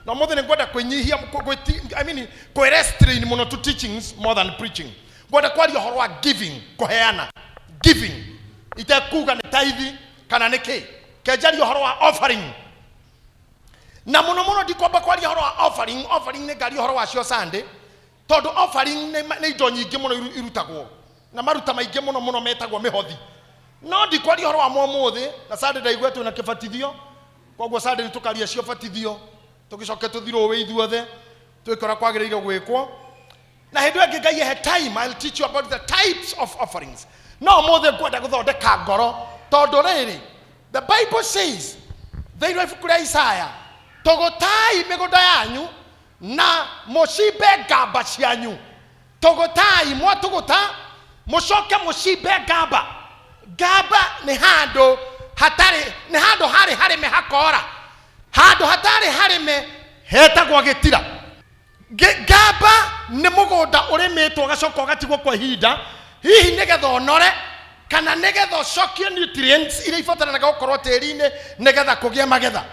Na more than kwenda kwenyihia restrain muno to teachings more than preaching. Kwenda kwaria horo wa giving, kuheana. Giving. Itakuga ni tithe kana niki. Kejari horo wa offering. Na muno di kwamba kwaria horo wa offering ne gari horo wa cio Sunday. Todo offering ne indo nyingi muno irutagwo. Na maruta maingĩ muno metagwo mihothi. No di kwaria horo wa momuthi na Saturday gwetu na kibatithio. Kogwo Saturday tukaria cio batithio. Tugicoke tuthirwo ithuothe twikora kwagiriire gwikwo na hindu ĩngĩ Ngai he time. I'll teach you about the types of offerings. No mothe kwenda guthondeka ngoro tondu riri the Bible says thĩinĩ ibuku rĩa Isaya togotai mĩgũnda yanyu na mũcimbe ngamba cianyu. Togotai mwatũgũta mũcoke mũcimbe ngamba. Ngamba nĩ handũ hatari, nĩ handũ harĩ mĩhakora, handũ hatari harime hetagwo gĩtira. Ngamba nĩ mũgũnda ũrĩmĩtwo gacoka gatigwo kwa ihinda, hihi nĩgetha ũnore kana nĩgetha ũcokie nutrients iria ibataranaga gũkorwo tĩri-inĩ nĩgetha kũgĩe magetha.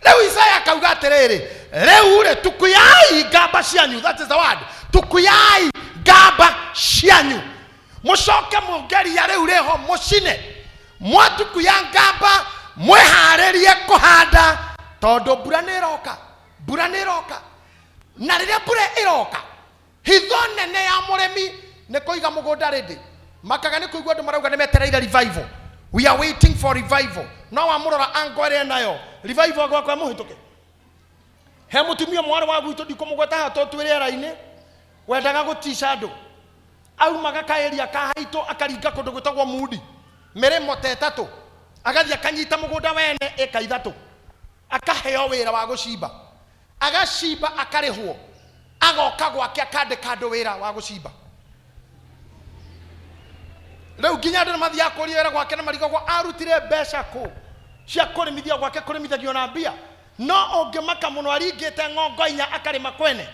Rĩu Isaya akauga atĩrĩrĩ, rĩu tukuyai ngamba cianyu, that is the word, tukuyai ngamba cianyu, mũcoke mũngeria rĩu rĩho mũcine, mwatukuya ngamba mwĩharĩrie kũhanda tondu mbura nĩ iroka. Na rĩrĩa mbura ĩroka hitho nene ya mũrĩmi nĩ kũiga mũgũnda ready. Makaga nĩ kũigua andũ marauga nĩ metereire revival. We are waiting for revival. No amũrora ango ĩrĩa nayo revival gwakwa mũhĩtũke. He mũtumia mwarĩ wa gwitũ ndikũmũgweta hato twĩrĩera-inĩ wendaga gũtica andũ. Aumaga kaeria kahaitũ akaringa kũndũ gwĩtagwo Mudi mĩrĩmo ta ĩtatũ, agathiĩ akanyita mũgũnda wene ĩka ithatũ, akaheo wĩra wa gũcimba, agacimba akarĩhwo, agoka gwake akandĩka andũ wĩra wa gũcimba. Rĩu nginya andũ mathiaga kũria wĩra gwake na marigagwo arutire mbeca kũ cia kũrĩmithia gwake, kũrĩmithagio na mbia. No ũngĩmaka mũno aringĩte ng'ongo inya akarĩma kwene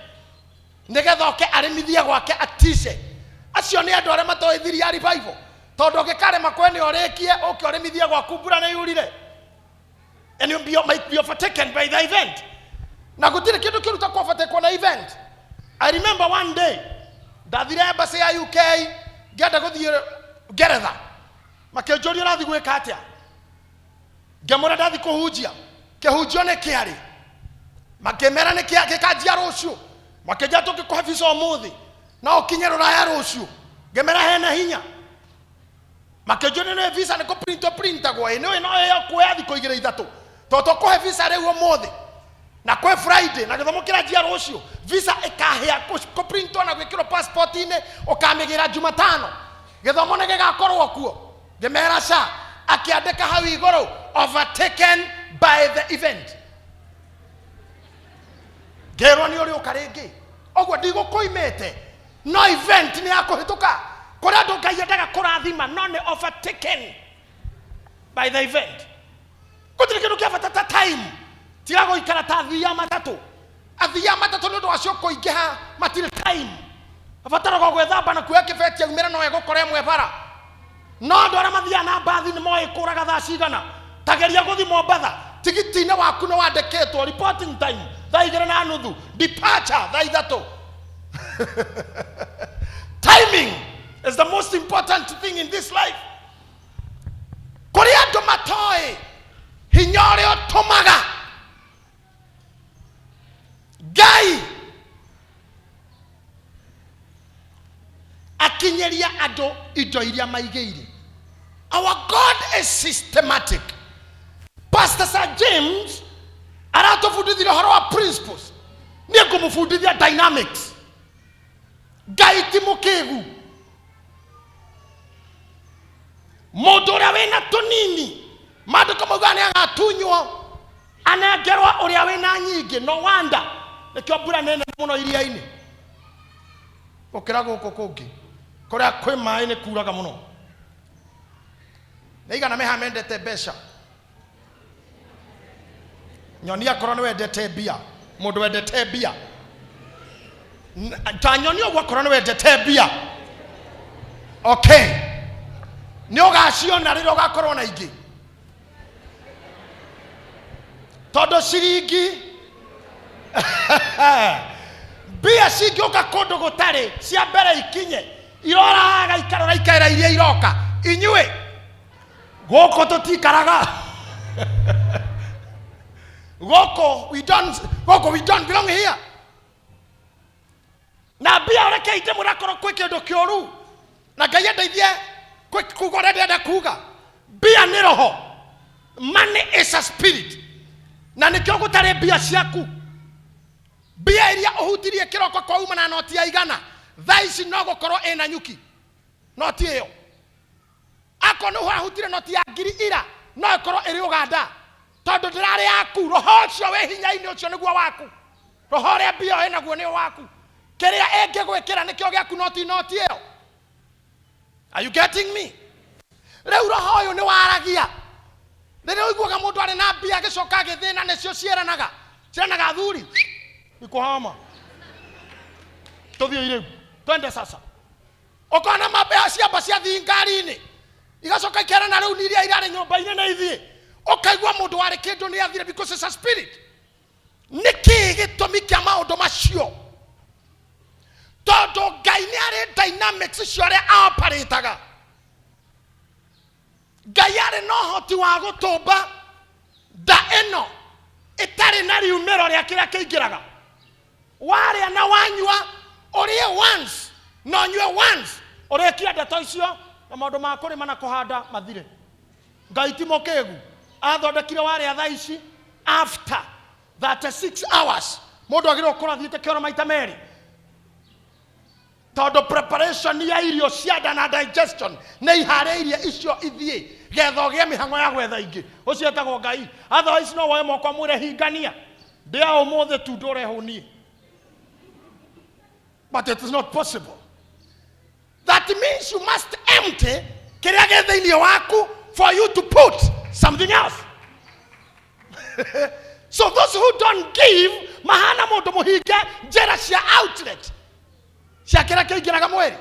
nĩgetha oke arĩmithia gwake atice. Acio nĩ andũ arĩa matoithiria revival, tondu ũngĩkarĩma kwene ũrĩkie ũke ũrĩmithia gwaku mbura nĩ yurire and you might be overtaken by the event. Na gũtirĩ kĩndũ kĩruta kũbatekwo na event. I remember one day ndathire embassy ya UK ngĩenda gũthiĩ Ngeretha, makĩnjũria ũrathiĩ gwĩka atĩa, ngĩmwĩra ndathiĩ kũhunjia. Kĩhunjio nĩ kĩarĩ, makĩmera nĩ gĩkanjia rũciũ, makĩnjĩra tũngĩkũhe visa ũmũthĩ no ũkinye Rũraya rũciũ, ngĩmera hena hinya. Makĩnjũria nĩ visa nĩ printagwo ĩ no kuoya thikũ 2-3 tondũ tũkũhe visa rĩu ũmũthĩ na kwĩ Friday na gĩthomo kĩranjia rũciũ, visa ĩkahĩa kũprintwo na gwĩkĩrwo passport-inĩ ũkamĩgĩra Jumatano, gĩthomo nĩ gĩgakorwo kuo. Ngĩmera ca, akĩandĩka hau igũrũ overtaken by the event. Ngĩrwo nĩ ũrĩũka rĩngĩ, ũguo ndigũkũimĩte, no event nĩ ya kũhĩtũka. Kũrĩa andũ Ngai endaga kũrathima no nĩ overtaken by the event. Gũtirĩ kĩndũ kĩa bata ta time, tiga gũikara ta athia matatũ. Athia matatũ nĩ ũndũ wacio kũingĩha matirĩ time. Abataraga gwĩthamba na kuoya kĩbeti aumĩra no egũkora ĩmwe bara. No andũ arĩa mathiaga na mbathi nĩ moĩ kũraga thaa cigana. Tageria gũthiĩ Mombatha, tigiti-inĩ waku nĩ wandĩkĩtwo reporting time thaa 2:30, departure thaa 3. Timing is the most important thing in this life. Kũrĩa andũ matoĩ hinya ũrĩa ũtũmaga Ngai akinyeria andũ indo iria maigĩire. Our God is systematic. Pastor Sir James aratũbundithia ũhoro wa principles, niĩ ngũmũbundithia dynamics. Ngai ti mũkĩgu. Mũndũ ũrĩa wĩna tũnini maandĩko mauga nĩ agatunywo anengerwo ũrĩa wĩna nyingĩ. No wonder nĩkĩo mbura nene mũno iria-inĩ gũkĩra gũkũ kũngĩ kũrĩa kwĩ maĩ nĩ kuraga mũno. Nĩ igana meha mendete mbeca. Nyonia korwo nĩ wendete mbia, mũndũ wendete mbia ta nyoni ũguo korwo nĩ wendete mbia, okay, nĩ ũgaciona rĩrĩa ũgakorwo na ingĩ, tondũ ciringi mbia cingĩũka kũndũ gũtarĩ cia mbere ikinye iroraga ikarora ikaĩra iria iroka inyuĩ gũkũ tũtikaraga gũkũ we don't belong here. Na mbia ũreke ite mũrakorwo kwĩ kĩndũ kĩũru na Ngai endeithie kuga ũrĩa ndĩrenda kuga. Mbia nĩ roho, money is a spirit, na nĩkĩo gũtarĩ mbia ciaku. Mbia iria ũhutirie kĩroko kwa uma na noti ya igana thaa ici no gũkorwo ĩna nyuki noti ĩyo. Ako nĩ ũhutire noti ya ngiri ira no ĩkorwo ĩrĩ Uganda tondũ ndĩrarĩ yaku. Roho ũcio wĩ hinya-inĩ ũcio nĩguo waku. Roho ũrĩa mbia ĩnaguo nĩ waku. Kĩrĩa ĩngĩgwĩkĩra nĩkĩo gĩaku noti ĩyo. Are you getting me? Rĩu roho ũyũ nĩ waragia. Rĩrĩa ũiguaga mũndũ arĩ na mbia agĩcoka agĩthĩna nĩcio ciĩranaga thuri ikuhama tũthiĩ irĩu twende sasa. Ũkona mabea ciamba cia thingari-inĩ igacoka ikerana rĩu nĩiria irarĩ nyũmba-inĩ nĩ ithiĩ. Ũkaigua mũndũ warĩ kĩndũ nĩ athire because it's a spirit. Nĩkĩ gĩtũmi kĩa maũndũ macio? Tondũ Ngai nĩ arĩ dynamics cio ũrĩa aoparĩtaga. Ngai arĩ na ũhoti wa gũtũmba nda ĩno ĩtarĩ na riumĩro rĩa kĩrĩa kĩingĩraga. Warĩa na wanyua ũrĩe once no nyue once ũrĩkia ndeto icio na maũndũ ma kũrĩma na kũhanda mathire. Ngai ti mũkĩgu athondekire warĩa thaa ici after 36 hours mũndũ agĩrĩirwo gũkorwo athiĩte kĩoro maita merĩ. Tondũ preparation ya irio cia nda na digestion nĩ iharĩirie icio ithiĩ getha ũgĩe mĩhang'o ya gwetha ingĩ. Ũcio etagwo Ngai. Otherwise no woe moko mwĩre hingania ndĩa ũmũthĩ tu ndũrehũnie. But it is not possible. That means you must empty kĩrĩa gĩ thĩinĩ waku for you to put something else. So those who don't give mahana mũndũ mũhinge njĩra cia outlet cia kĩrĩa kĩingĩraga mwĩrĩ.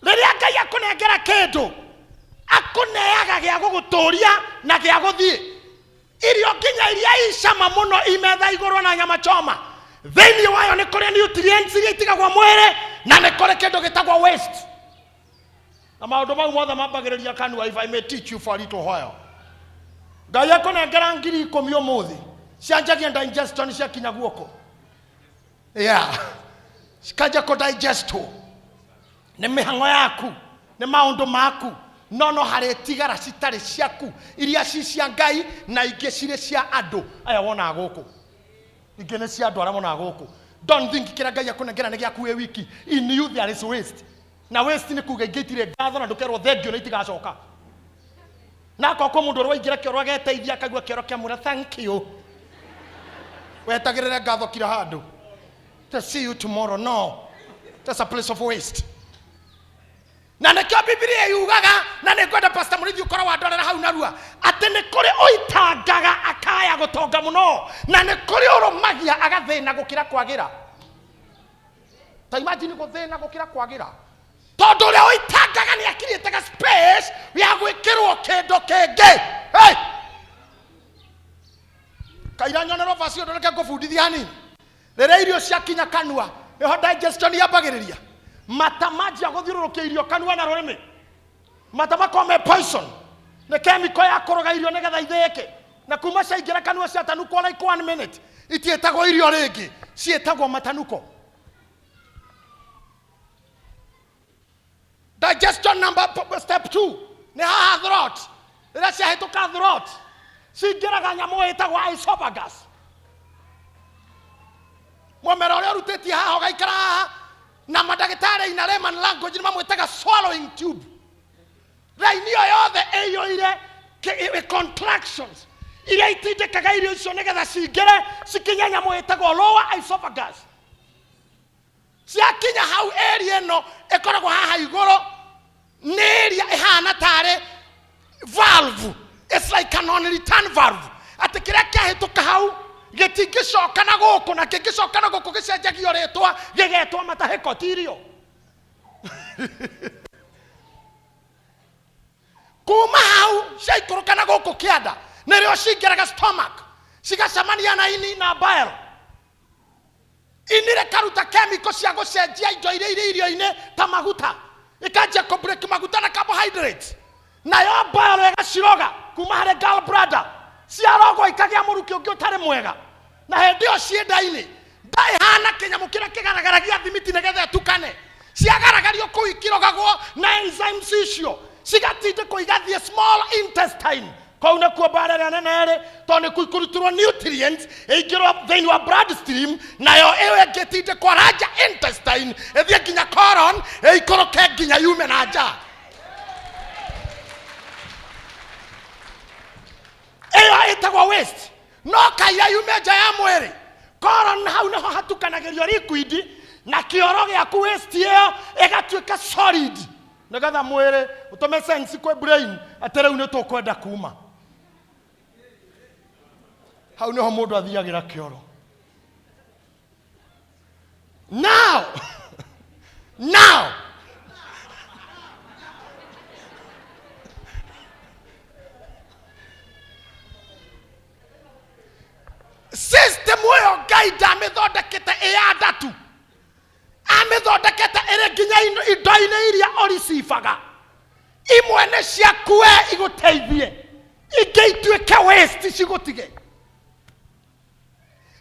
Rĩrĩa Ngai akũnengera kĩndũ akũneaga gĩa gũgũtũria na gĩa gũthiĩ. Irio nginya iria icama mũno imetha igũrũ na nyama choma thĩinĩ wayo nĩ kũrĩ nutrients iria itigagwo mwĩrĩ na nĩ kũrĩ kĩndũ gĩtagwo waste. Na maũndũ mau mothe mambagĩrĩria kanua. If I may teach you for a little while. Ngai akũnengera ngiri 10 ũmũthĩ cianjagia digestion cia kinya guoko. Yeah. Sikaja kũdigestwo nĩ mĩhang'o yaku nĩ maũndũ maku no harĩ tigara citarĩ ciaku iria ci cia Ngai na ingĩ cirĩ cia andũ aya wonaga gũkũ. Ingĩ nĩ cia andũ arĩa monaga gũkũ. Don't think kĩrĩa Ngai akũnengera nĩ gĩaku wĩ wiki. In you there is waste. Na waste nĩ kuga ingĩ itirĩ ngatho na ndũkerwo thengio na itigacoka. Na kwa mũndũ ũrĩa waingĩra kĩoro ageteithia akaigua kĩoro kĩamwĩra thank you. Wetagĩrĩre ngatho kira handũ. To see you tomorrow. No. That's a place of waste. Na nĩkĩo Biblia yugaga na nĩngwenda Pastor Mũrithi ũkorwo wandorera hau narua atĩ nĩ kũrĩ ũitangaga akaya gũtonga mũno na nĩ kũrĩ ũrũmagia agathĩna gũkĩra kwagĩra. Ta imagine gũthĩna gũkĩra kwagĩra. Tondũ ũrĩa ũitangaga nĩ akirĩte ga space ya gwĩkĩrwo kĩndũ kĩngĩ. Hey! Kaira nyonero vasi ũndũreke ngũbundithia hanini. Rĩrĩa irio ciakinya kanua nĩho digestion yambagĩrĩria. Mata manjia gũthiũrũrũkia irio kanua na rũrĩmĩ. Mata makome poison. Nĩ chemical ya kũroga irio nĩgetha ithĩĩke. Na kuma ciaingĩra kanua ciatanuko like 1 minute. Itiĩtagwo irio rĩngĩ. Ciĩtagwo matanuko. Digestion step 2 nĩ haha throat. Rĩrĩa ciahĩtũka throat cingĩraga nyamũ ĩtagwo esophagus. Mwamera ũrĩa ũrutĩtie haha ũgaikara haha na mandagĩtarĩ ina layman language mamwĩtaga swallowing tube. Raini ĩyo yothe ĩiyũire contractions iria itindĩkaga irio icio nĩgetha cingĩre cikinye nyamũ ĩtagwo lower esophagus. Ciakinya hau area ĩno ĩkoragwo haha igũrũ nĩ area ĩhana tarĩ valve. It's like a non-return valve. Atĩ kĩrĩa kĩahĩtũka hau gĩtingĩcoka na gũkũ na kĩngĩcoka na gũkũ gĩcenjagio rĩtwa gĩgetwo matahĩko tirio. Kuma hau ciaikũrũka na gũkũ kĩanda nĩrĩo cingĩraga stomach cigacemania na ini na bile. inire karuta chemical cia gucenjia indo irio-ine ta maguta ikanjia ku break maguta na carbohydrates nayo bile igaciroga kuma harĩ gallbladder ciarogwo ikagia mũrukĩ ũngĩ ũtarĩ mwega na hĩndĩ ĩyo cienda-inĩ ndaihana kĩnyamũ kĩrĩa kĩgaragaragia thimiti nĩgetha tukane ciagaragario kũu ikĩrogagwo na enzymes icio cigatindĩkwo igathiĩ small intestine kau nakuo bara rĩa nene rĩ tondũ nĩkuo ikũrutĩrwo nutrients ĩingĩrwo thĩinĩ wa blood stream nayo ĩyo ĩngĩtindĩkwo larger intestine ĩthiĩ nginya colon ĩikũrũke nginya yume na nja ĩyo ĩtagwo waste no kaira yume nja ya mwĩrĩ colon hau nĩho hatukanagĩrio liquid na kĩoro gĩaku waste ĩyo ĩgatuĩka solid nĩgetha mwĩrĩ ũtũme sense kwĩ brain atĩ rĩu nĩtũkwenda kuma hau nĩho mũndũ athiagĩra kĩoro now system ĩyo Ngai ndamĩthondekete ĩya ndatu amĩthondekete ĩrĩ nginya indo-inĩ iria ũricibaga imwe nĩ ciakue igũteithie ingĩ ituĩke waste cigũtige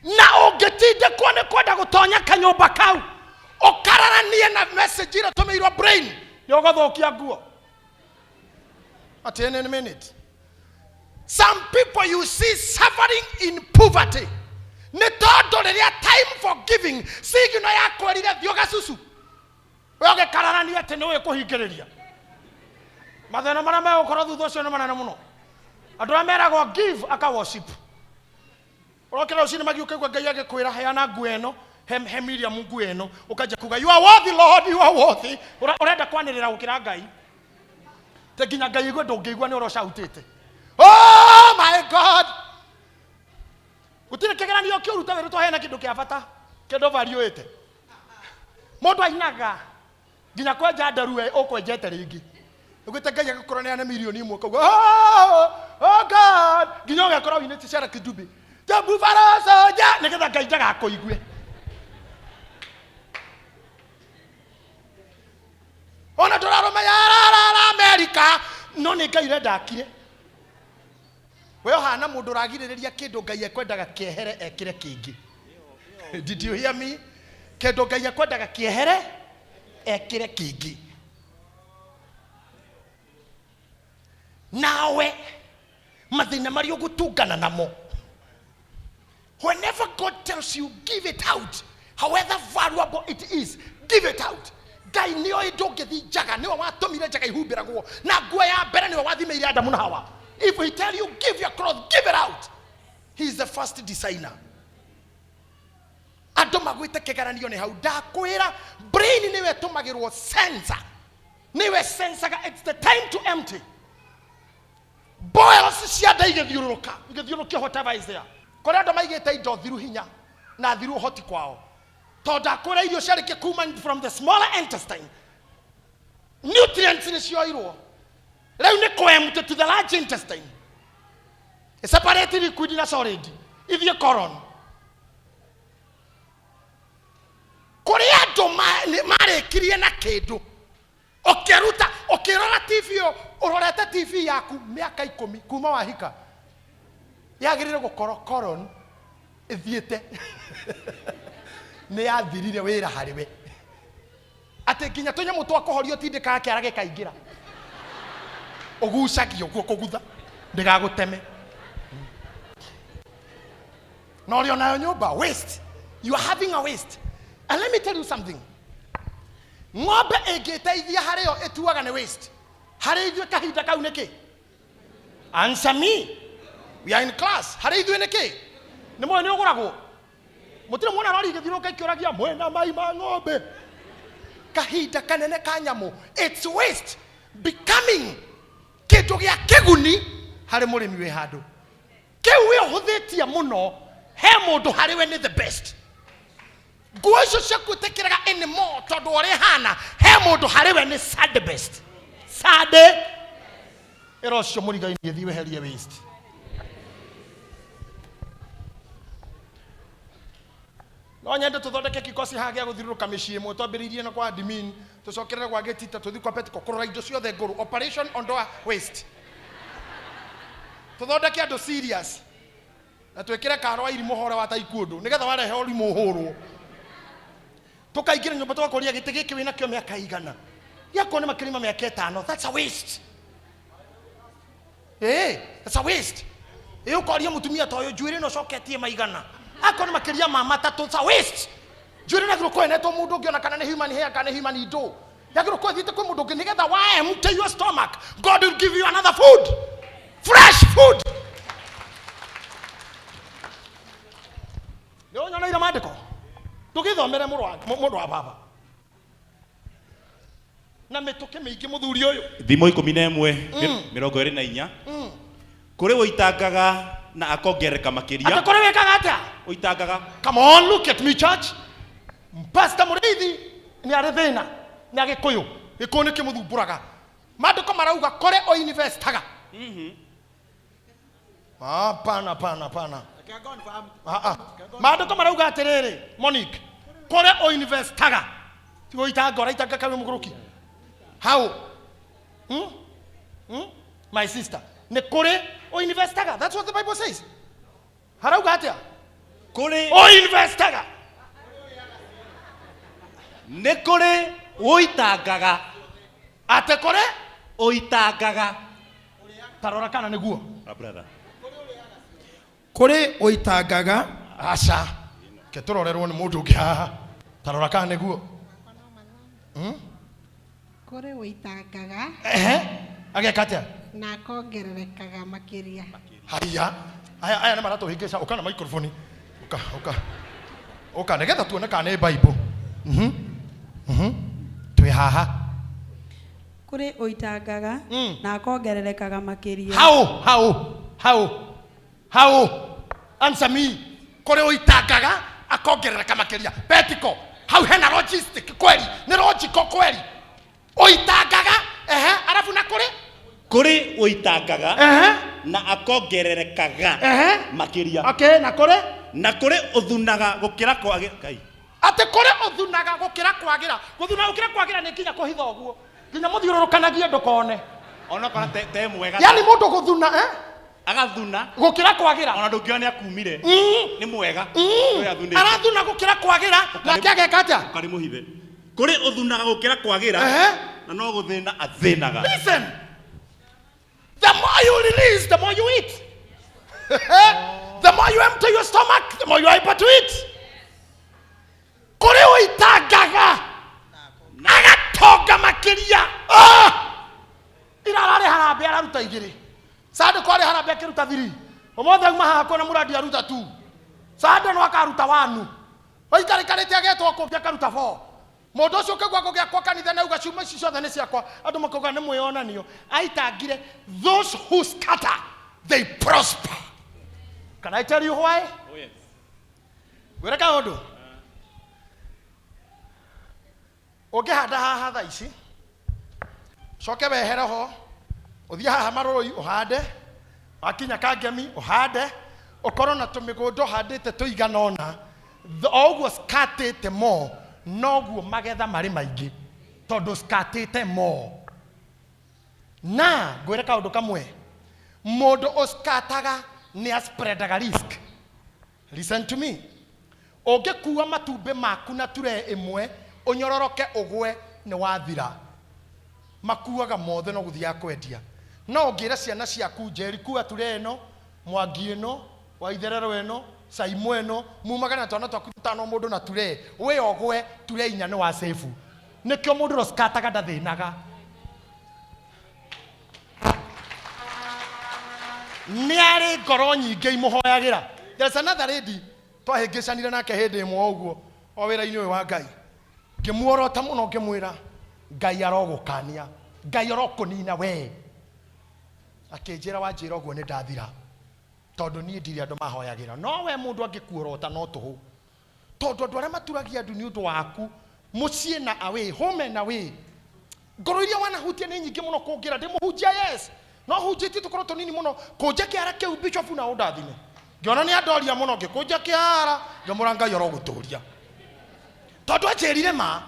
na ũngĩtindĩkwo nĩ kwenda gũtonya kanyũmba kau ũkararanie na message ĩrĩa tũmĩirwo brain nĩũgũthũkia nguo atĩ in a minute. Some people you see suffering in poverty. Nĩ tondũ rĩrĩa time for giving signal ya kwĩrire thiĩ ũgacucu we ũgĩkararania atĩ nĩ ũkũhingĩrĩria mathĩna marĩa megũkorwo thutha ũcio nĩ manene mũno andũ arĩa meragwo give aka worship ũrokĩra rũcinĩ magiũkaigua Ngai agĩkwĩra heana nguo ĩno he Miriam nguo ĩno ũkanjia kuga you are worthy Lord you are worthy ũrenda kwanĩrĩra gũkĩra Ngai te nginya Ngai igwe ndũngĩigua nĩ ũrocautĩte oh my God gũtirĩ kĩgeranio kĩũruta wĩra twahena kĩndũ kĩa bata kĩndũ variũĩte mũndũ ainaga nginya kwenja ndarue ũkwenjete rĩngĩ ũgwĩte Ngai agĩkorwo nĩ ane milioni ĩmwe kauga oh God nginya ũgĩkorwo wĩnĩte Sarah Kĩdumbi Jambu Farosoja nĩgetha Ngai ndagakũigue ona tũrarũmenya Amerika no nĩ Ngai rendakire we hana mũndũ ragirĩrĩria kĩndũ Ngai ekwendaga kĩehere ekĩre kĩngĩ did you hear me kĩndũ Ngai ekwendaga kĩehere ekĩre kĩngĩ nawe mathĩna marĩa ũgũtungana namo whenever God tells you give it out however valuable it is give it out Ngai nĩoĩ ndũngĩthi njaga nĩwe watũmire njaga ihumbĩragwo na nguo ya mbere nĩwe wathimĩire Adamu na Hawa. If we tell you give your cloth, give it out. He is the first designer. Andũ magwĩte kĩgeranio nĩ hau ndakwĩra brain nĩwe tũmagĩrwo sensor nĩwe sensaga it's the time to empty boils cia nda igĩthiũrũrũkia whatever is there kũrĩa andũ maigĩte indo thiru hinya na thiru hoti kwao tondũ ndakwĩra irio ciarĩkia kuma from the smaller intestine nutrients nĩ cioirwo rĩu nĩ kũempty to the large intestine separate liquid na solid ithiĩ colon kũrĩa andũ marĩkirie na kĩndũ ũkĩruta ũkĩrora TV ũrorete TV yaku mĩaka 10 kuma wahika yagĩrĩire gũkorwo colon ithiĩte nĩ yathirire wĩra harĩwe atĩ nginya tũnyamũ twa kũhorio tindĩkaga kĩara gĩkaingĩra ũgucagio guo kũgutha ndĩgagũteme no rĩo nayo nyũmba waste you are having a waste and let me tell you something ng'ombe ĩngĩteithia harĩyo ĩtuaga nĩ waste harĩ ithuĩ kahinda kau nĩkĩ answer me we are in class harĩ ithuĩ nĩkĩ nĩ mũĩ nĩ ũgũragwo mũtirĩ muona rori igĩthiũrũrũka ikĩũragia mwena mai ma ng'ombe kahinda kanene ka nyamũ it's waste becoming kĩndũ gĩa kĩguni harĩ mũrĩmi wĩ handũ kĩu wĩ ũhũthĩtie mũno he mũndũ harĩ we nĩ the best nguo icio ciakwĩtĩkĩraga anymore tondũ ũrĩ hana he mũndũ harĩ we nĩ sad best sad ĩro cio mũrigai nĩ thiĩ weherie waste no nyende tuthondeke kikosi hage guthiruruka micii mwe twambiririe na kwa admin tucokerere kwa getita tuthi kwa petiko kurora indo ciothe nguru operation ondoa waste tuthondeke andu serious na twekire karwa iri muhore wa taikwondo nigetha warehe urimu hurwo tukaingira nyumba twakoria giti giki wina kio miaka igana yako ni makirima miaka 5 that's a waste that's a waste ukoria mutumia toyo juire no coketie maigana ako ni makiria mama tatu that's a waste juire na gruko ene to mundu ngiona kana ni human hair kana human indo ya gruko thite kwa mundu ngi nigetha wa empty your stomach God will give you another food fresh food yo nyona ira mandiko tugithomere mundu wa baba na mituke mingi muthuri uyu thimo 11:24 kuri witangaga na akongereka makiria atakore wekaga atia witangaga. Come on, look at me church. Pastor Muriithi ni ari thina ni agikuyu gikuni kimuthumburaga mandiko marauga kore o investaga pana mandiko marauga atiriri Monique kore o investaga tigo itangora itanga kawe muguruki how my sister ne kore o investaga that's what the Bible says harauga atia kore o investaga ne kore oitangaga ate kore oitangaga tarora kana niguo brother kore oitangaga aca ke turorerwo ni mundu ngi haha tarora kana niguo kore oitangaga agekatia na kongererekaga makiria haya aya na marato higesha ukana microphone uka negetha tuone kana ni Bible twi haha kuri oitangaga na kongererekaga makiria how answer me kuri oitangaga akongerereka makiria petiko how hena logistic kweli ni logical kweli oitangaga alafu na kuri oitangaga na akongererekaga makiria okay na kuri uthunaga gukira kwagira kai ate kore uthunaga gukira kwagira guthuna gukira kwagira ni kinya kuhitha uguo kinya muthiururukanagia ndukone ona kana te mwega yani mundu guthuna agathuna gukira kwagira ona ndungiona akumire ni mwega arathuna gukira kwagira na kiageka atia kari muhithe kuri uthunaga gukira kwagira na no guthina athinaga. Listen, the more you release the more you eat the more you empty your stomach the more you are able to eat kore oitangaga agatonga makiria irarare harambe araruta igiri sade kwari harambe akiruta 3 omothe uma haha kona muradi aruta 2 sade no akaruta 1 oikarikarite agetwo kopia karuta 4 mundu ucio kegwa kugea kwa kanitha na uga ciuma ici ciothe ni ciakwa andu makoga ni mwionanio aitangire those who scatter they prosper. Can I tell you why? Oh yes. Gwira kaundu ungihanda haha thaa ici coke wehere ho uthie haha maroroi uhande akinya kangemi uhande ukorwo na tumigundo handite tuiganona oguo skatite mo noguo magetha mari maingi tondu skatite mo na gwira kaundu kamwe mundu uskataga ni spreadaga risk. Listen to me. Ungekuwa matumbe maku na ture imwe unyororoke ugwe ni wathira makuaga mothe no guthia kwendia no ngira ciana ciaku njeri kuwa ture eno mwangi eno waitherero eno saimu eno mumagana twana twaku tano mundu na ture we ogwe ture inya ni wa safe nikyo mundu roskataga ndathinaga niari ngoro nyinge imuhoyagira. There's another lady twahingicanire nake hindi imwe uguo o wira-ini uyu wa Ngai ngimuorota muno ngimwira Ngai arogukania Ngai arokunina we akinjira wanjira uguo ni ndathira tondu ni ndiri andu mahoyagira no we mundu angikuorota no tuhu tondu andu aria maturagia andu ni undu waku mucie na awe home na we ngoro iria wanahutia ni nyingi muno kungira ndimuhunjia yes no hunjiti tukorwo tunini muno kunja kiara kiu bishop na undathime ngiona ni andoria muno ngikunja kiara ngamura Ngai aroguturia tondu ajerire ma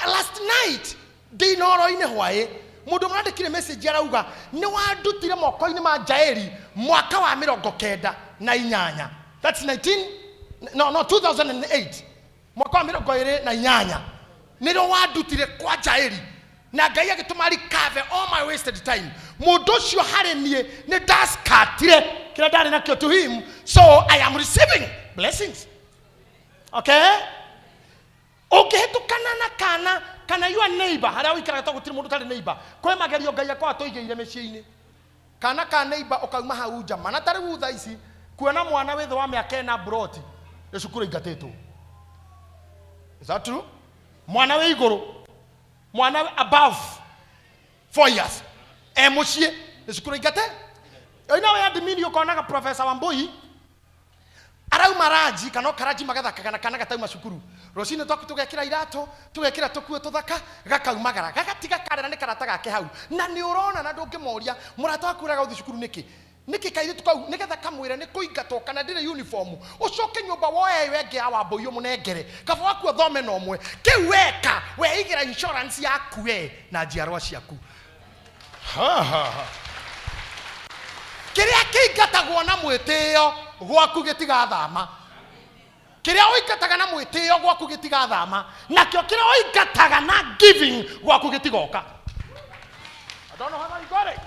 last night dinoro-ine hwaĩ mundu mwandikire message arauga ni wandutire moko-ini ma Jaeli mwaka wa 98. That's 2008. Mwaka wa 2008 niro wandutire kwa Jaeli na Ngai agituma recover all my wasted time. Mundu ucio hari nie ni daskatire kira ndari nakio to him, so I am receiving blessings. Okay? Ukihetukana na kana your neighbor haria wikara to gutiri mundu tari neighbor kwe magerio Ngai akwa atoigeire meciini kana ka neighbor ukauma hau nja mana tari utha ici kuona mwana witho wa miaka na broti icukuru ingatitwo. Is that true? Mwana we iguru mwana we above 4 years mucie icukuru ingate ina we admini ukonaga Professor Wambui arau maraji kana karaji magathaka kana gatauma cukuru rocine tugekira irato tugekira tukuo tuthaka gakaumagara gagatiga karera ni karata gake hau na ni urona na ndungimoria murata wakuraga uthi cukuru niki kaire tukau nigetha kamwire ni kuingatwo kana ndire uniform ucoke nyumba woye wenge awa boyo munengere kaba waku thome no mwe kiweka we igira insurance yaku we na njiarwa ciaku kiria kingatagwo na mwitio gwaku gitigathama kiria oikataga na mwitio gwaku gitigathama nakio kiria oikataga na giving gwaku gitigoka. I don't know how I got it.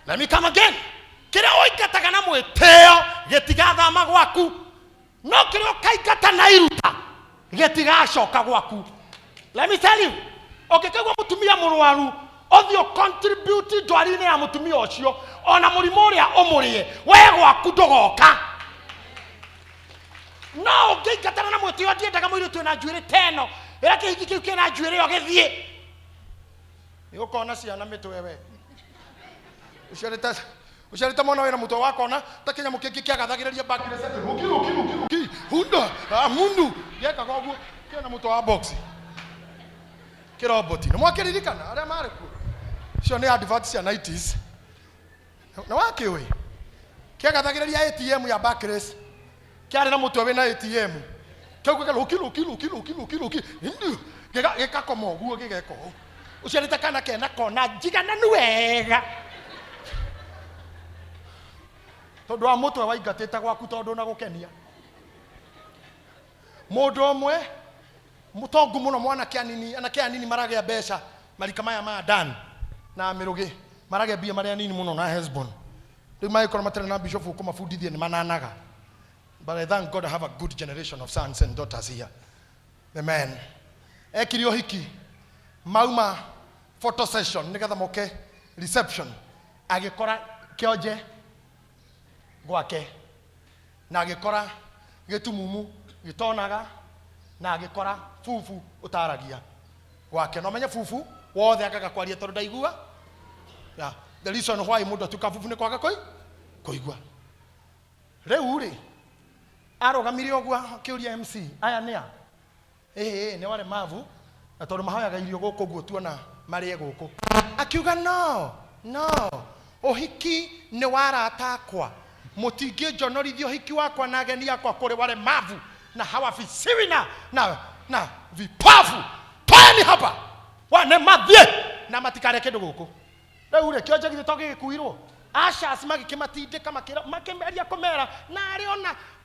Let me come again. Kiria oikataga na mwitio gitigathama gwaku no kiria kaikata na iruta gitigacoka gwaku. Let me tell you, okekegwa mutumia murwaru othio contribute dwarine ya mutumia ocio ona murimo uria umurie we gwaku ndogoka. No ngikatana na mwitio ndiendaga muiri tu na njuire teno ira kihiki kiu kina njuire ogithie ni ukona ciana mitwe we uciarita mwana wina mutwe wakona ta kinya mukingi kiagathagiriria bakire sete ruki hunda mundu yeka gogu kina mutwe wa box kiroboti. Na mwakiririkana aria mari ku cio ni adverts ya 90s na wakiwe kiagathagiriria ATM ya Barclays kiari na mutwe wina ATM keuga ruki ndu geka komo guo gigeko uciarita kana kena kona njigana nuwega tondu wa mutwe waingatite gwaku tondu na gukenia mundu omwe mutongu muno mwana kianini anake anini marage mbeca marika maya ma Dan na Mirugi marage bia maria nini muno na Hesbon riu mai kora matare na bishop kuma fundithie ni mananaga. But I thank God I have a good generation of sons and daughters here. Amen. Ekirio hiki mauma photo session nigetha moke reception agikora kioje gwake na agikora gitumumu gitonaga na agikora fufu utaragia gwake no menye fufu wothe akaga kwaria tondu ndaigua. Yeah, the reason why mundu atuka fufu ni kwaga kuigua. Riu ri arogamire ogwa kiuria MC aya nia ni wale mavu na tondu mahoyaga irio guku guo tuona marie guku akiuga no uhiki ni waratakwa mutingi njonorithio hiki wakwa na ageni yakwa kuri wale mavu na hawafisiwi na vipavu twani hapa wane mathie na matikare kindu guku. Riu ri kionje githitogi gikuirwo asha asimagi kimatindika makemeria komera na ari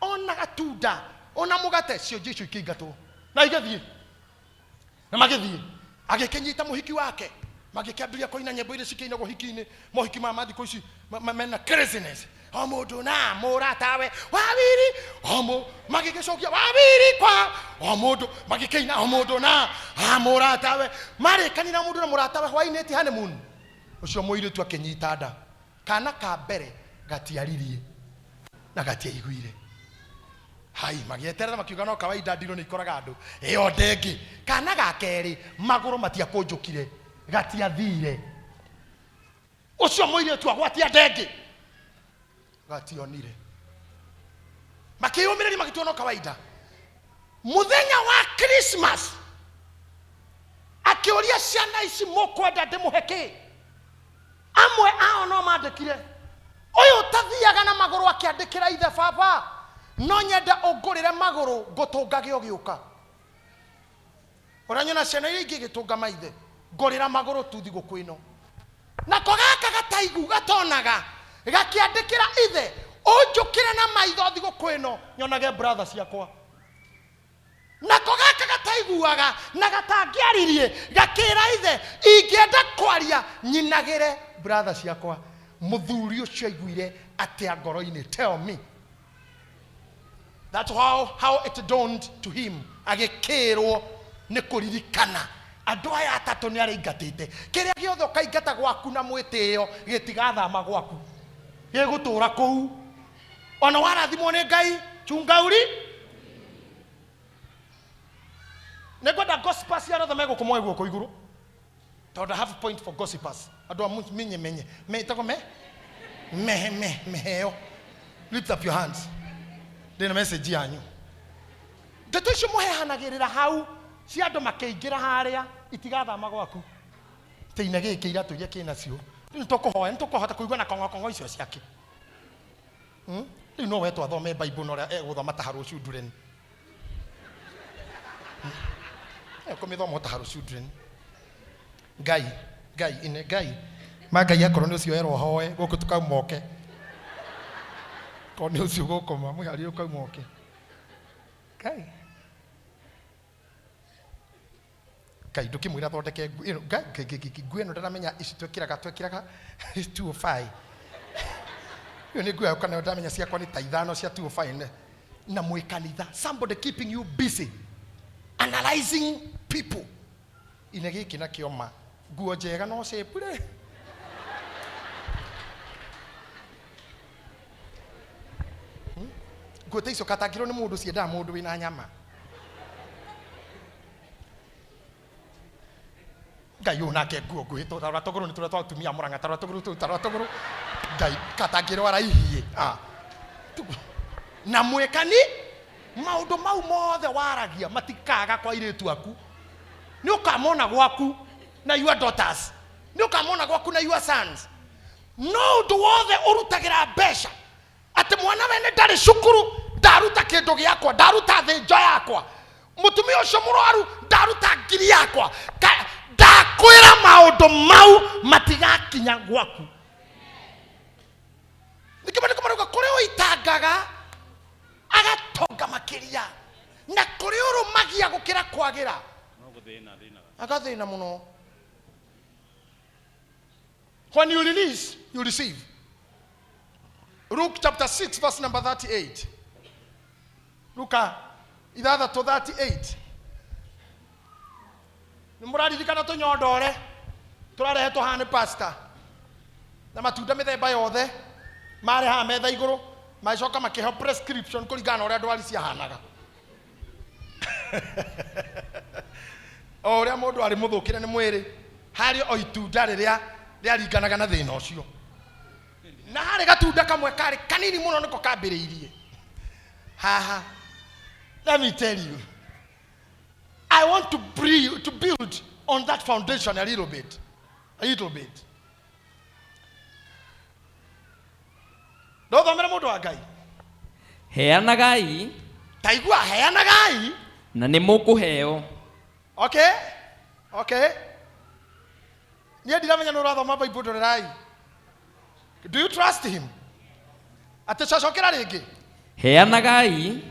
ona gatunda ona mugate cio Jesu ikingatwo na igathie na magithie agikenyita muhiki wake magikiambiria koina nyembo ile cikiina guhiki-ini mohiki ma mathiko ici mena craziness omundu na muratawe wawiri omu magigicokia wawiri kwa omundu magikeina omundu na muratawe marikani na mundu na muratawe hwaineti honeymoon ucio muiritu akenyita nda kana ka mbere gatiaririe na gatiaiguire hai magieterera makiuga no kawaida ndiro ni ikoraga andu iyo ndengi kana gakeri maguru matiakunjukire gatiathire ucio muiritu agwatia ndengi gationire makiyumiriri magituona kawaida muthenya wa Christmas akiuria ciana ici mukwenda ndimuheke amwe ao no mandikire uyu tathiaga na maguru akiandikira ithe baba no nyenda ungurire maguru ngutungage ogiuka Oranyona ciana iria ingĩ gĩtũnga maithe ngorĩra magũrũ tu thigũ kwĩno nako gaka gataigu gatonaga gakĩandĩkĩra ithe ũnjũkĩre na maitho thigũ kwĩno nyonage brother ciakwa nako gaka gataiguaga na gatangĩaririe gakĩra ithe ingĩenda kwaria nyinagĩre brother ciakwa mũthuri ũcio aiguire atĩa ngoro-inĩ tell me. That's how it dawned to him. Agĩkĩrwo nĩ kũririkana andũ aya atatũ nĩ araingatĩte kĩrĩa gĩothe ũkaingata gwaku na mwĩtĩo gĩtigathama gwaku gĩgũtũũra kũu ona warathimwo nĩ Ngai chungauri nĩngwenda gossipers arĩa megũkũmoe guoko igũrũ tondũ I have a point for gossipers andũ a menye metagwo meheo. Lift up your hands. Ndĩna message yanyu ndeto icio mũhehanagĩrĩra hau cia andũ makĩingĩra harĩa itigathama gwaku teina gĩkĩ iratũ iria kĩnacio nĩtũkũhoya nĩtũkũhota kũigua na kongo icio ciake rĩu no wetwo athome Bible na ũrĩa egũthoma ta Harold Children kũmĩthoma ta Harold Children Ngai ma Ngai akorwo nĩ ũcio erwo hoe gũkũ tũkaumoke korwo nĩ ũcio gũkoma mwĩharĩ ũkaumoke Ngai ndũkĩmwĩra thondeke nguo ĩno ndaramenya ici twĩkĩraga 205 ĩyo nĩ nguo kana ndamenya ciakwa nĩ ta 5 cia 205 na mwĩkanitha somebody keeping you busy analyzing people ine gĩkĩ na kĩoma nguo njega no cepure nguo ta icio katangĩrwo nĩ mũndũ ciendaga mũndũ wĩna nyama Ngai ũnake nguo nguhĩ tũratũgũrũ nĩ tũrĩa twa atumia Mũrang'a tũratũgũrũ Ngai katangĩrwo araihie na mwĩkani maũndũ mau mothe waragia matikaga kwa airĩtu aku nĩ ũkamona gwaku na your daughters nĩ ũkamona gwaku na your sons no ũndũ wothe ũrutagĩra mbeca atĩ mwana wene ndarĩ cukuru ndaruta kĩndũ gĩakwa ndaruta thĩnjo yakwa mũtumia ũcio mũrwaru ndaruta ngiri yakwa ndakwĩra maũndũ mau matigakinya gwaku nĩkĩmani kũmaruga kũrĩ ũitangaga agatonga makĩria na kũrĩ ũrũmagia gũkĩra kwagĩra agathĩna mũno. When you release, you receive. Luke chapter 6 verse number 38. Luka 6:38. Nĩmũraririkana tũnyondore tũrarehetwo haha nĩ pastor na matunda mĩthemba yothe marĩ haha metha igũrũ macoka makĩheo prescription kũringana na ũrĩa ndwari ciahanaga o ũrĩa mũndũ arĩ mũthũkĩre nĩ mwĩrĩ harĩ o itunda rĩrĩa rĩaringanaga na thĩna ũcio na harĩ gatunda kamwe karĩ kanini mũno nĩko kambĩrĩirie haha. Let me tell you, I want to build on that foundation a little bit. Ndũthomere mũndũ wa Ngai. Heanagai. Taigua heanagai. Na nĩ mũkũheo. Okay. Niĩ ndiramenya nĩ ũrathoma Bible ndũrerai. Do you trust him? Atĩ cocokera rĩngĩ. Heanagai.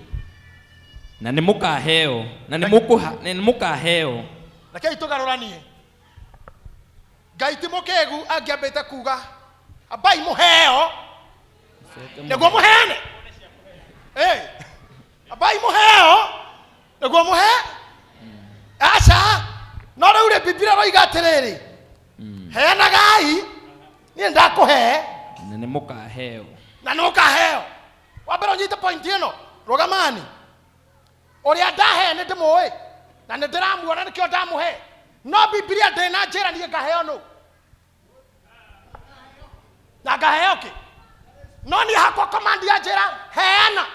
Na nĩ mũkaheo. Na nĩ mũkaheo. Rekei tũgarũranie. Ngai ti mũkĩgu angĩambĩte kuga abai mũheo nĩguo mũheane. Abai mũheo nĩguo mũhe. Aca no rĩu rĩ Biblia roiga atĩrĩrĩ heanagai niĩ ndakũhe na nĩ mũkaheo. Na nĩ mũkaheo. Wambere ũnyite point ĩno rũgamani ũrĩa ndahe nĩ ndĩmũĩ na nĩ ndĩramuona nĩkĩo ndamũhe no Biblia ndĩna njĩra niĩ ngaheo nũ na ngaheo kĩ no niĩ hakwa command ya njĩra heana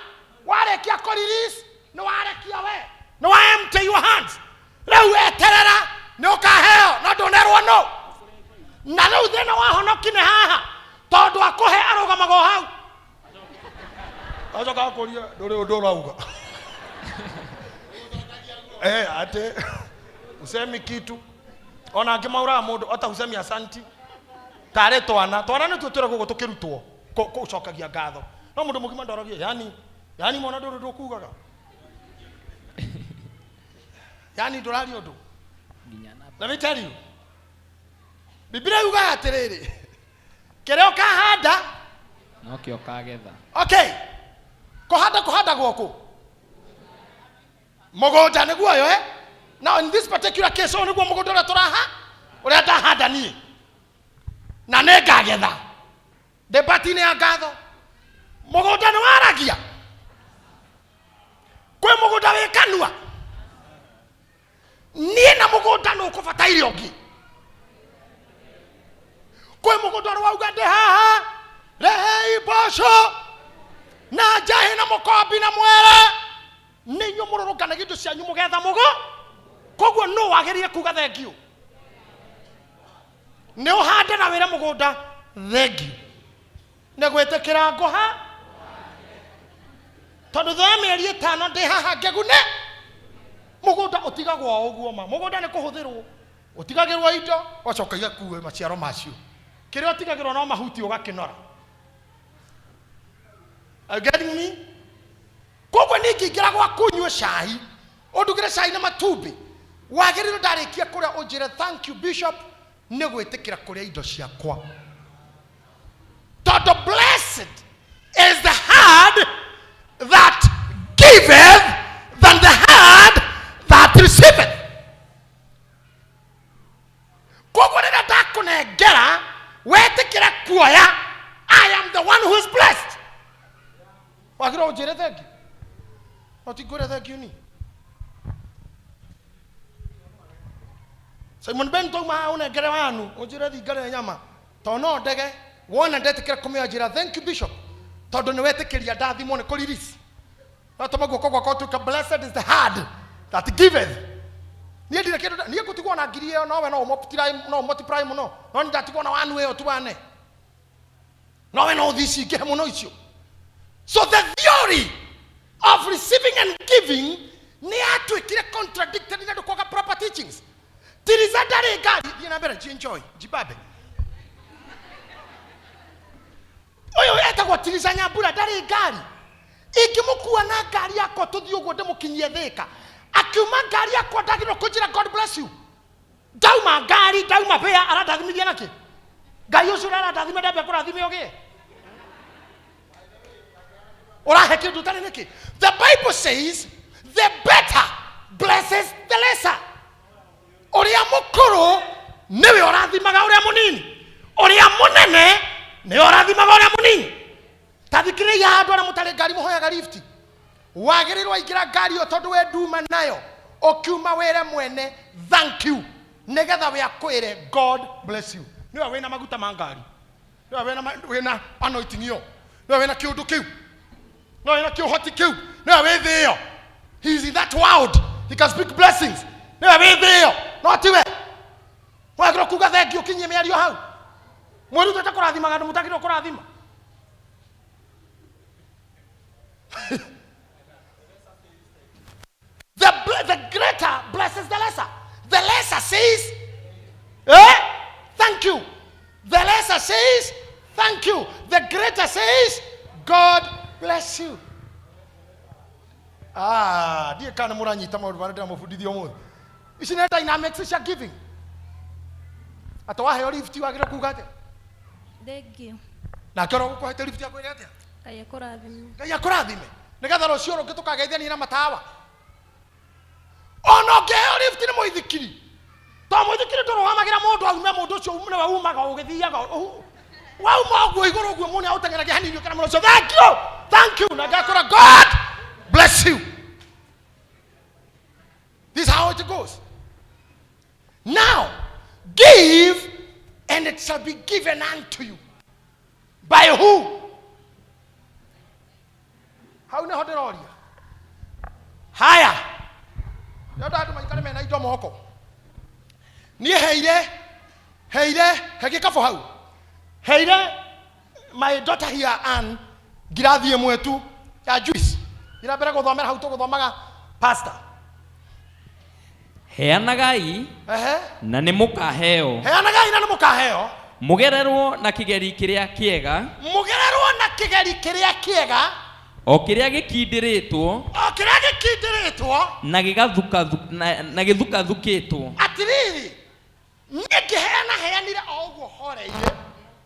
warĩkia kũrelease nĩ warĩkia we nĩ wa empty your hands rĩu eterera nĩ ũkaheo no ndũnerwo nũ na rĩu thĩna wa honoki nĩ haha tondũ akũhe arũgamaga o hau acoka akũria ndũrĩ ũndũ ũrauga atĩ usemi kitu ona angimaura mundu ota usemi asanti tare twana ni tuture gugo tukirutwo gucokagia ngatho no mundu mugima ndoragia yani mona ndu ndukugaga yani ndurari undu let me tell you Biblia yuga atiriri kireo kahanda no kio kagetha okay kuhanda gwoku mugunda niguo yo now in this particular case on niguo mugunda ura turaha uri ndahanda ni na nengagetha debati ni ngatho mugunda ni waragia kwe mugunda wikanua nie na mugunda no kubataire ongi kwe mugunda wauga ndi haha rehe ibosho na jahe na mukombi na mwere ninyo mururukana gindu cianyu mugetha mugo koguo no wagerie kuga thank you ne uhande na wira mugunda thank you ne gwetekera ngoha tondu thwa mieri 5 ndi haha ngegune mugunda utigagwo uguo ma mugunda ni kuhuthirwo utigagirwo indo wacokagia kuwe maciaro macio kirio utigagirwo no mahuti ugakinora. Are you getting me? Koguo ningiingira gwa kunywa cai undugire cai na matumbi wagiriro ndarikia kuria unjire thank you bishop ni gwetikira kuria indo ciakwa tondu blessed is the hand that giveth than the hand that receiveth. Koguo rira ndakunengera wetikire kuoya I am the one who is blessed. Wagiro unjire thank you otigure thank you ni Simon Bento ma unengere wanu unjire thingare nyama to no ndege wona ndetikira kumia njira thank you bishop tondu ni wetikiria ndathimo ni kulirisi atoma guko kwa kotu blessed is the hand that giveth nie ndire kindu nie gutigwo na ngiri io no we no multiply muno no ndatigwo na wanu io tuane no we no thisi ke muno icio. So the theory of receiving and giving ni atwikire contradicted na kwa proper teachings. Tirizadare gari dina bere enjoy jibabe. Oyo eta kwa tirizanya bura dare gari. Ikimukuwa na gari yako tuthi ugo demukinyie thika. Akiuma gari yako ndagiro kujira God bless you. Dauma gari dauma bea aradathimithia nake. Ngai ucio aradathimia ndabe kurathimia ogie. The Bible says the better blesses the lesser. Oria mukuru niwe orathimaga uria munini. Oria munene niwe orathimaga uria munini. Tathikire ya andu ara mutare ngari muhoyaga lift. Wagirirwa ingira ngari o tondu we nduma nayo. Okiuma were mwene thank you. Nigetha we akwire God bless you. Niwe wena maguta ma ngari. Niwe wena anointing yo. Niwe wena kiundu kiu. No, you're not your hot kill. No, we're there. He's in that world. He can speak blessings. No, we're there. Not to it. Why go kuga thank you? Can you marry your house? Mori to takoradima ngadu mutaki no koradima. The greater blesses the lesser. The lesser says, thank you. The lesser says, thank you. The greater says, God bless you. Dear kana muranyita maundu marenda mufundithio mu. Ici nĩ dynamics cia giving. Atwahe lift wagira kuga ate. Thank you. Na kero gukwahete lift ya kwira ate. Ngai akurathime. Ngai akurathime. Nigetha rucio rungi tukageithania na matawa. Ono ngeo lift ni muithikiri. To muithikiri turuhamagira mundu aume mundu ucio umune wa umaga ugithiaga. Wow, Mago, you go to money out and again. You can say, thank you. Nagakora, God bless you. This is how it goes. Now, give, and it shall be given unto you. By who? How you know how to order? Higher. You don't have to make a item of near Heide, Hegeka for how? Heide, my daughter here, Anne, Giradia Muetu, ya juice. Ila bera go dhomera hauto go dhomaga pasta. heanagai na nĩ mũkaheo, heanagai na nĩ mũkaheo, mũgererwo na kĩgeri kĩrĩa kĩega, mũgererwo na kĩgeri kĩrĩa kĩega, o kĩrĩa gĩkindĩrĩtwo, na gĩthukathukĩtwo. Atiriri niĩ heanire o ũguo horeire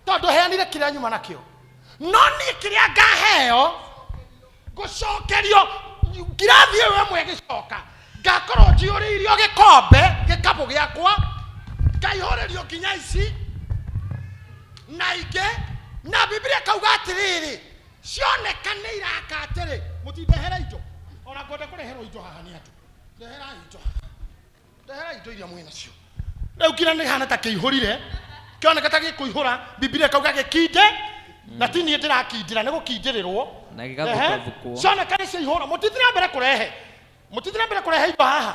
tondũ heanire kĩrĩa nyuma nakĩo, no niĩ kĩrĩa ngaheo ngũcokerio ngirathi ĩyo ĩmwe gĩcoka, ngakorwo njiyũrĩirio gĩkabũ gĩakwa, ngaihũrĩrio nginya ici na ingĩ, na Biblia kauga atĩrĩrĩ cioneka nĩ iraka atĩrĩ mũtindehera indo, ona ngwenda kũreherwo indo haha nĩ andũ, ndeherai indo iria mwĩ nacio. Rĩu kira nĩ hana ta kĩihũrire, kĩoneka ta gĩkũihũra, Biblia kauga gĩkinde, na ti niĩ ndĩrakindĩra, nĩ gũkindĩrĩrwo na gĩgathukathukwo. Cioneka nĩ ciaihũra, mũtithira mbere kũrehe indo haha,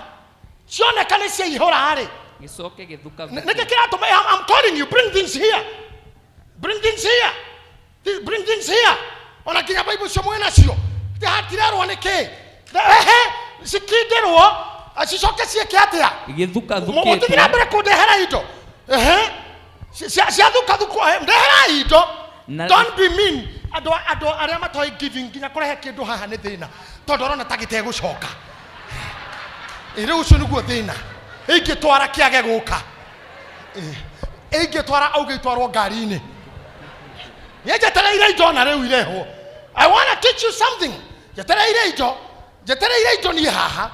cioneka nĩ ciaihũra rĩ gĩcoke gĩthukathukwo. nĩkĩ kĩratũma I'm calling you, bring things here, bring things here. Ona nginya Bible cio mwĩ nacio hatirerwo nĩkĩ cikindĩrwo cicoke ciĩke atĩa, mũtithira mbere kũndehera indo ciathukathukwo, ndehera indo. Don't be mean. Andũ arĩa matoĩ giving nginya kũrehe kĩndũ haha nĩ thĩna, tondũ ũrona ta gĩtegũcoka. Rĩu ũcio nĩguo thĩna, ingĩtwara kĩage gũka, ingĩtwara auge itwarwo ngari-inĩ, njetereire indo na rĩu irehwo. I want to teach you something. Njetereire indo niĩ haha,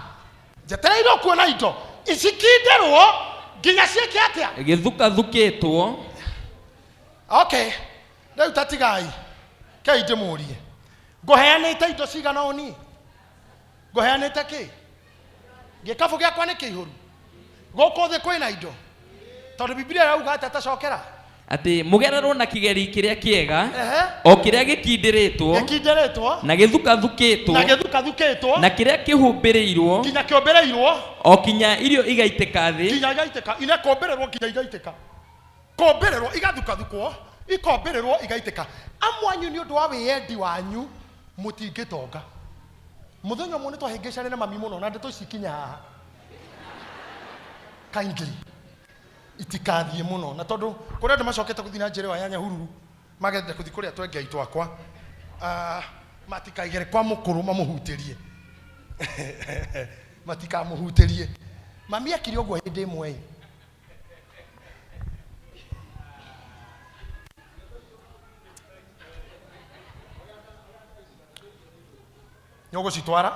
njetereire kuona indo icikindĩrwo nginya ciĩke atĩa, gĩthukathukĩtwo. Okay, rĩu tatigai kei ndĩmũrie, ngũheanĩte indo cigana ũni, ngũheanĩte kĩ, gĩkabũ gĩakwa nĩ kĩihũru, gũkũ thĩ kwĩna indo, tondũ Biblia yauga atĩ atacokera atĩ mũgererwo na kĩgeri kĩrĩa kĩega, o kĩrĩa gĩkindĩrĩtwo na gĩthukathukĩtwo na kĩrĩa kĩhumbĩrĩirwo nginya kĩombĩrĩirwo, o kinya irio igaitĩka thĩ, nginya igaitĩka, ina kũmbĩrĩrwo nginya igaitĩka, kũmbĩrĩrwo igathukathukwo, ikombĩrĩrwo igaitĩka. Amwanyu nĩ ũndũ wa wĩyendi wanyu mũtingĩtonga. Mũthenya ũmwe nĩ twahĩngĩcane na mami mũno na ndeto cikinya haha, kindly itikathiĩ mũno, na tondũ kũrĩa andũ macokete gũthiĩ na njĩra ya Nyahururu magende gũthiĩ kũrĩa twengei twakwa, matikaigere kwa mũkũrũ mamũhutĩrie matikamũhutĩrie. Mami akire ũguo hĩndĩ ĩmwe, nĩ ũgũcitwara